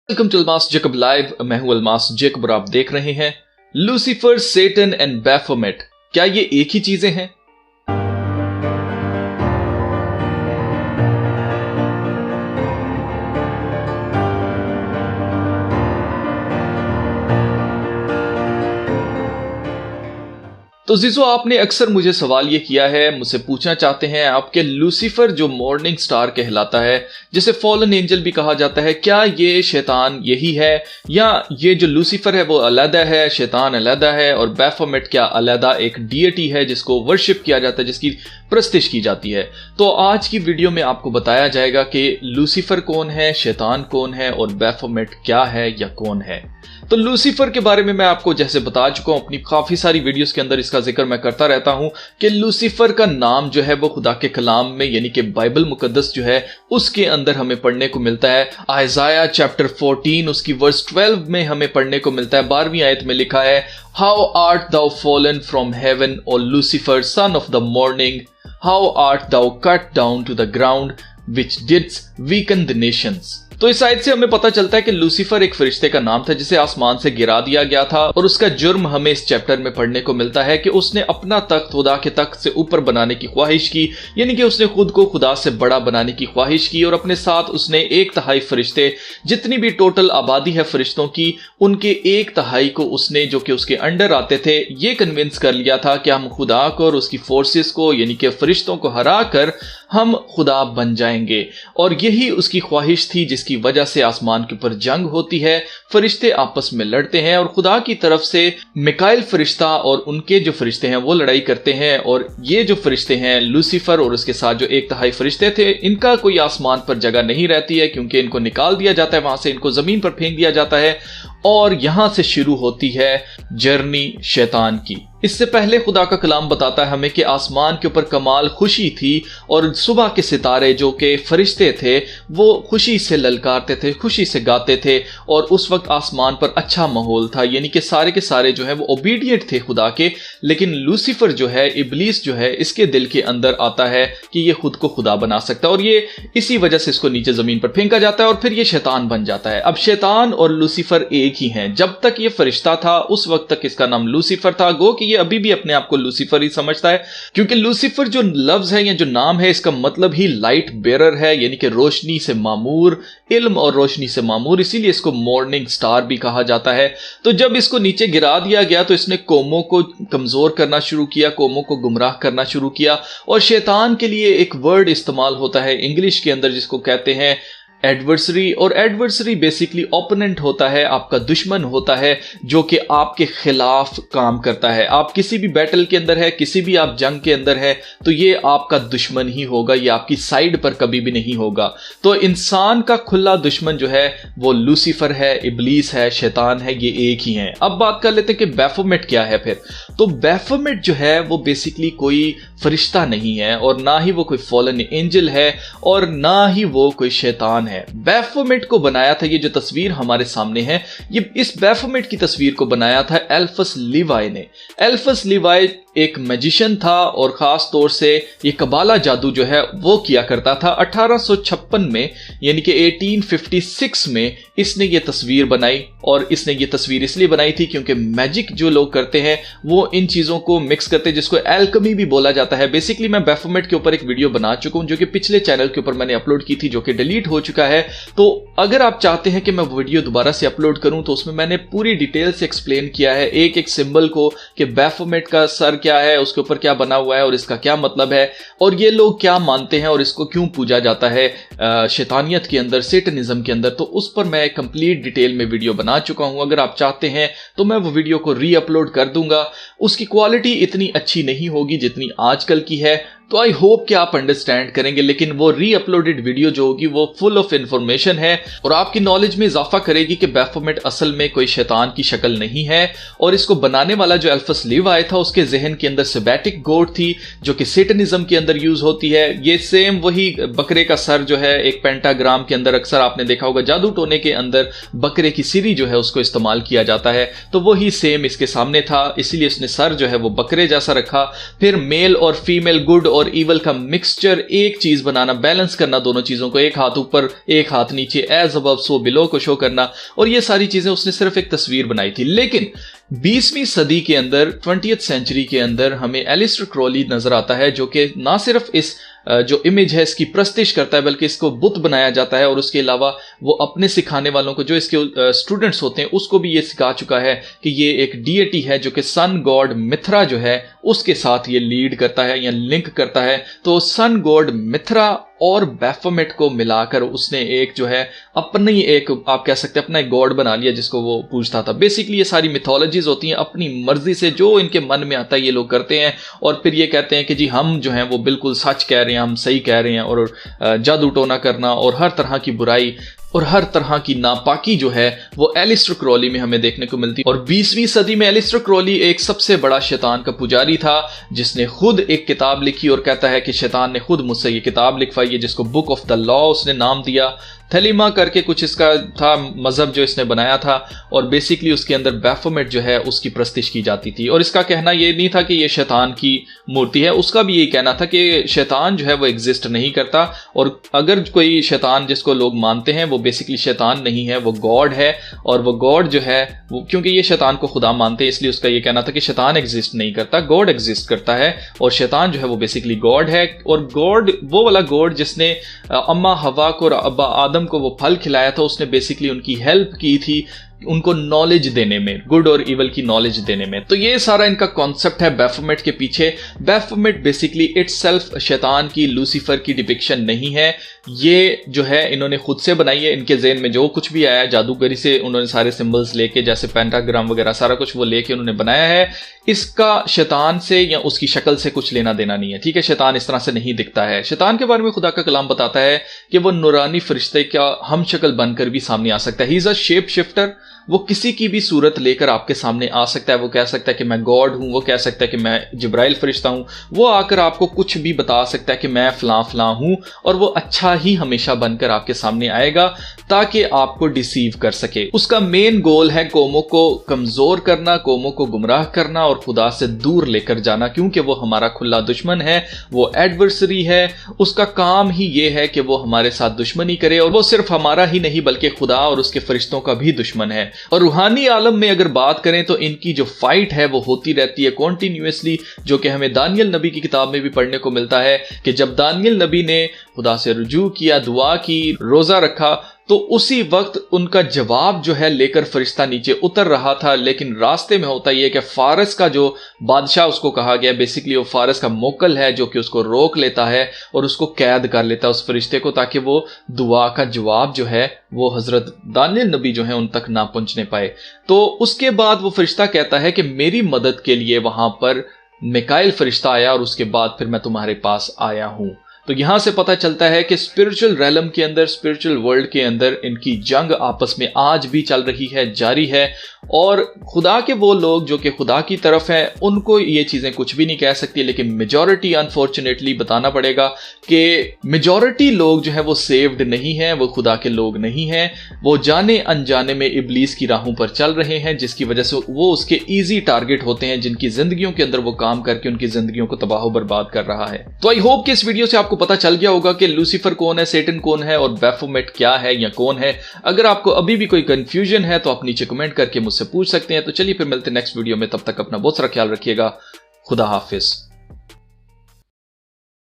Welcome to Almas Jacob live. मैं हूं Almas Jacob और आप देख रहे हैं लूसीफर, सेटन एंड बैफोमेट। क्या ये एक ही चीजें हैं? तो जीजो, आपने अक्सर मुझे सवाल ये किया है, मुझसे पूछना चाहते हैं आपके लूसीफर जो मॉर्निंग स्टार कहलाता है, जिसे फॉलन एंजल भी कहा जाता है, क्या ये शैतान यही है या ये जो लूसीफर है वो अलग है, शैतान अलग है और बैफोमेट क्या अलग एक डीएटी है जिसको वर्शिप किया जाता है, जिसकी प्रस्तिश की जाती है? तो आज की वीडियो में आपको बताया जाएगा कि लूसीफर कौन है, शैतान कौन है और बैफोमेट क्या है या कौन है। तो लूसीफर के बारे में मैं आपको जैसे बता चुका हूं अपनी काफी सारी वीडियोस के अंदर, इसका जिक्र मैं करता रहता हूं कि लूसीफर का नाम जो है वो खुदा के कलाम में यानी कि बाइबल मुकद्दस जो है उसके अंदर हमें पढ़ने को मिलता है। आइज़ाया चैप्टर 14 उसकी वर्स 12 में हमें पढ़ने को मिलता है। 12वीं आयत में लिखा है, how art thou fallen from heaven O Lucifer son of the morning, how art thou cut down to the ground which didst weaken the nations. तो इस आयत से हमें पता चलता है कि लूसीफर एक फरिश्ते का नाम था जिसे आसमान से गिरा दिया गया था और उसका जुर्म हमें इस चैप्टर में पढ़ने को मिलता है कि उसने अपना तख्त खुदा के तख्त से ऊपर बनाने की ख्वाहिश की, यानी कि उसने खुद को खुदा से बड़ा बनाने की ख्वाहिश की और अपने साथ उसने 1/3 फरिश्ते, जितनी भी टोटल आबादी है फरिश्तों की, उनके 1/3 को उसने, जो कि उसके अंडर आते थे, ये कन्विंस कर लिया था कि हम खुदा को और उसकी फोर्सेस को यानी कि फरिश्तों को हरा कर हम खुदा बन जाएंगे। और यही उसकी ख्वाहिश थी जिसकी वजह से आसमान के ऊपर जंग होती है, फरिश्ते आपस में लड़ते हैं और खुदा की तरफ से मिकाइल फरिश्ता और उनके जो फरिश्ते हैं वो लड़ाई करते हैं। और ये जो फरिश्ते हैं लूसीफर और उसके साथ जो 1/3 फरिश्ते थे, इनका कोई आसमान पर जगह नहीं रहती है क्योंकि इनको निकाल दिया जाता है, वहां से इनको जमीन पर फेंक दिया जाता है और यहां से शुरू होती है जर्नी शैतान की। इससे पहले खुदा का कलाम बताता है हमें कि आसमान के ऊपर कमाल खुशी थी और सुबह के सितारे जो कि फरिश्ते थे वो खुशी से ललकारते थे, खुशी से गाते थे और उस वक्त आसमान पर अच्छा माहौल था, यानी कि सारे के सारे जो है वो ओबीडिएंट थे खुदा के। लेकिन लूसीफर जो है, इब्लीस जो है, इसके दिल के अंदर आता है कि ये खुद को खुदा बना सकता है और ये इसी वजह से इसको नीचे जमीन पर फेंका जाता है और फिर ये शैतान बन जाता है। अब शैतान और लूसीफर एक ही हैं। जब तक ये फरिश्ता था उस वक्त तक इसका नाम लूसीफर था, गो कि ये अभी भी अपने आप को लूसीफर ही समझता है, क्योंकि लूसीफर जो लफ्ज है या जो नाम है इसका मतलब ही लाइट बेरर है, यानी कि रोशनी से मामूर, इल्म और रोशनी से मामूर, इसीलिए इसको मॉर्निंग स्टार भी कहा जाता है। तो जब इसको नीचे गिरा दिया गया तो इसने कौमों को कमजोर करना शुरू किया, कौमों को गुमराह करना शुरू किया। और शैतान के लिए एक वर्ड इस्तेमाल होता है इंग्लिश के अंदर जिसको कहते हैं एडवर्सरी, और एडवर्सरी बेसिकली ओपोनेंट होता है, आपका दुश्मन होता है जो कि आपके खिलाफ काम करता है। आप किसी भी बैटल के अंदर है, किसी भी आप जंग के अंदर है, तो ये आपका दुश्मन ही होगा, ये आपकी साइड पर कभी भी नहीं होगा। तो इंसान का खुला दुश्मन जो है वो लूसीफर है, इब्लीस है, शैतान है, ये एक ही है। अब बात कर लेते हैं कि बैफोमेट क्या है फिर। तो बैफोमेट जो है वो बेसिकली कोई फरिश्ता नहीं है और ना ही वो कोई फॉलन एंजल है और ना ही वो कोई शैतान है। बैफोमेट को बनाया था, ये जो तस्वीर हमारे सामने है, ये इस बैफोमेट की तस्वीर को बनाया था एल्फस लीवाई ने। एल्फस लीवाई एक मैजिशियन था और खास तौर से ये कबाला जादू जो है वो किया करता था। 1856 में यानी कि 1856 में इसने ये तस्वीर बनाई और इसने ये तस्वीर इसलिए बनाई थी क्योंकि मैजिक जो लोग करते हैं वो इन चीजों को मिक्स करते हैं जिसको एल्केमी भी बोला जाता है। बेसिकली मैं बैफोमेट के ऊपर एक वीडियो बना चुका हूं जो कि पिछले चैनल के ऊपर मैंने अपलोड की थी, जो कि डिलीट हो चुका है। तो अगर आप चाहते हैं कि मैं वीडियो दोबारा से अपलोड करूं तो उसमें मैंने पूरी डिटेल से एक्सप्लेन किया है एक एक सिंबल को कि बैफोमेट का सर क्या है, उसके ऊपर क्या बना हुआ है और इसका क्या मतलब है और ये लोग क्या मानते हैं और इसको क्यों पूजा जाता है शैतानियत के अंदर, सेटनिज्म के अंदर। तो उस पर मैं कंप्लीट डिटेल में वीडियो बना चुका हूं। अगर आप चाहते हैं तो मैं वो वीडियो को री अपलोड कर दूंगा। उसकी क्वालिटी इतनी अच्छी नहीं होगी जितनी आजकल की है, तो आई होप कि आप अंडरस्टैंड करेंगे, लेकिन वो री अपलोडेड वीडियो जो होगी वो फुल ऑफ इंफॉर्मेशन है और आपकी नॉलेज में इजाफा करेगी कि बैफोमेट असल में कोई शैतान की शक्ल नहीं है। और इसको बनाने वाला जो एल्फस लीवाई था उसके जहन के अंदर सेबैटिक गोट थी जो कि सेटनिज्म के अंदर यूज होती है। ये सेम वही बकरे का सर जो है एक पेंटाग्राम के अंदर अक्सर आपने देखा होगा, जादू टोने के अंदर बकरे की सिरी जो है उसको इस्तेमाल किया जाता है, तो वही सेम इसके सामने था, इसीलिए इसने सर जो है वो बकरे जैसा रखा। फिर मेल और फीमेल, गुड और ईवल का मिक्सचर, एक चीज बनाना, बैलेंस करना दोनों चीजों को, एक हाथ ऊपर एक हाथ नीचे, एज अबव सो बिलो को शो करना, और ये सारी चीजें उसने सिर्फ एक तस्वीर बनाई थी। लेकिन 20वीं सदी के अंदर, 20th सेंचुरी के अंदर हमें एलिस्टर क्रॉली नजर आता है, जो कि ना सिर्फ इस जो इमेज है इसकी प्रस्तिश करता है, बल्कि इसको बुत बनाया जाता है, और उसके अलावा वो अपने सिखाने वालों को, जो इसके स्टूडेंट्स होते हैं, उसको भी ये सिखा चुका है कि ये एक डीएटी है जो कि सन गॉड मिथ्रा जो है उसके साथ ये लीड करता है या लिंक करता है। तो सन गॉड मिथ्रा और बैफोमेट को मिलाकर उसने एक जो है अपनी एक, आप कह सकते हैं अपना एक गॉड बना लिया जिसको वो पूजता था। बेसिकली ये सारी मिथोलॉजीज होती हैं, अपनी मर्जी से जो इनके मन में आता है ये लोग करते हैं, और फिर ये कहते हैं कि जी हम जो हैं वो बिल्कुल सच कह रहे हैं, हम सही कह रहे हैं, और जादू टोना करना और हर तरह की बुराई और हर तरह की नापाकी जो है वो एलिस्टर क्रॉली में हमें देखने को मिलती है। और 20वीं सदी में एलिस्टर क्रॉली एक सबसे बड़ा शैतान का पुजारी था, जिसने खुद एक किताब लिखी और कहता है कि शैतान ने खुद मुझसे ये किताब लिखवाई है, जिसको बुक ऑफ द लॉ उसने नाम दिया। थेलिमा करके कुछ इसका था मजहब जो इसने बनाया था, और बेसिकली उसके अंदर बैफोमेट जो है उसकी प्रस्तिश की जाती थी। और इसका कहना ये नहीं था कि ये शैतान की मूर्ति है, उसका भी यही कहना था कि शैतान जो है वो एग्जिस्ट नहीं करता, और अगर कोई शैतान जिसको लोग मानते हैं वो बेसिकली शैतान नहीं है, वो गॉड है। और वो गॉड जो है वो, क्योंकि ये शैतान को खुदा मानते हैं, इसलिए उसका ये कहना था कि शैतान एग्जिस्ट नहीं करता, गॉड एग्जिस्ट करता है, और शैतान जो है वो बेसिकली गॉड है। और गॉड वो वाला गॉड जिसने अम्मा हवा को और अब्बा आदम को वो फल खिलाया था, उसने बेसिकली उनकी हेल्प की थी, उनको नॉलेज देने में, गुड और इवल की नॉलेज देने में। तो ये सारा इनका कॉन्सेप्ट है बैफोमेट के पीछे। बैफोमेट बेसिकली इटसेल्फ शैतान की, लूसीफर की डिपिक्शन नहीं है, ये जो है इन्होंने खुद से बनाई है। इनके ज़हन में जो कुछ भी आया जादूगरी से उन्होंने सारे सिंबल्स लेके, जैसे पेंटाग्राम वगैरह सारा कुछ वो लेके उन्होंने बनाया है। इसका शैतान से या उसकी शक्ल से कुछ लेना देना नहीं है, ठीक है। शैतान इस तरह से नहीं दिखता है। शैतान के बारे में खुदा का कलाम बताता है कि वो नूरानी फरिश्ते का हम शक्ल बनकर भी सामने आ सकता है। He is a shape shifter, वो किसी की भी सूरत लेकर आपके सामने आ सकता है। वो कह सकता है कि मैं गॉड हूं, वो कह सकता है कि मैं जिब्राइल फरिश्ता हूं, वो आकर आपको कुछ भी बता सकता है कि मैं फलां फलां हूं, और वो अच्छा ही हमेशा बनकर आपके सामने आएगा ताकि आपको डिसीव कर सके। उसका मेन गोल है कौमों को कमजोर करना, कौमों को गुमराह करना और खुदा से दूर लेकर जाना, क्योंकि वो हमारा खुला दुश्मन है, वो एडवर्सरी है। उसका काम ही ये है कि वो हमारे साथ दुश्मनी करे, और वो सिर्फ हमारा ही नहीं बल्कि खुदा और उसके फरिश्तों का भी दुश्मन है। और रूहानी आलम में अगर बात करें तो इनकी जो फाइट है वो होती रहती है कॉन्टिन्यूसली, जो कि हमें दानियल नबी की किताब में भी पढ़ने को मिलता है कि जब दानियल नबी ने खुदा से रुजू किया, दुआ की, रोजा रखा, तो उसी वक्त उनका जवाब जो है लेकर फरिश्ता नीचे उतर रहा था। लेकिन रास्ते में होता यह कि फारस का जो बादशाह उसको कहा गया, बेसिकली वो फारस का मोकल है जो कि उसको रोक लेता है और उसको कैद कर लेता है उस फरिश्ते को, ताकि वो दुआ का जवाब जो है वो हजरत दानियल नबी जो है उन तक ना पहुंचने पाए। तो उसके बाद वो फरिश्ता कहता है कि मेरी मदद के लिए वहां पर मिकाइल फरिश्ता आया और उसके बाद फिर मैं तुम्हारे पास आया हूं। तो यहां से पता चलता है कि स्पिरिचुअल रैलम के अंदर, स्पिरिचुअल वर्ल्ड के अंदर इनकी जंग आपस में आज भी चल रही है, जारी है। और खुदा के वो लोग जो कि खुदा की तरफ हैं उनको ये चीजें कुछ भी नहीं कह सकती, लेकिन मेजॉरिटी अनफॉर्चुनेटली बताना पड़ेगा कि मेजॉरिटी लोग जो है वो सेव्ड नहीं है, वो खुदा के लोग नहीं हैं, वो जाने अनजाने में इब्लीस की राहों पर चल रहे हैं, जिसकी वजह से वो उसके ईजी टारगेट होते हैं, जिनकी जिंदगियों के अंदर वो काम करके उनकी जिंदगियों को तबाह बर्बाद कर रहा है। तो आई होप कि इस वीडियो से आपको पता चल गया होगा कि लूसीफर कौन है, सेटन कौन है और बैफोमेट क्या है या कौन है। अगर आपको अभी भी कोई कंफ्यूजन है तो आप नीचे कमेंट करके मुझसे पूछ सकते हैं। तो चलिए फिर मिलते हैं नेक्स्ट वीडियो में, तब तक अपना बहुत सारा ख्याल रखिएगा। खुदा हाफिज।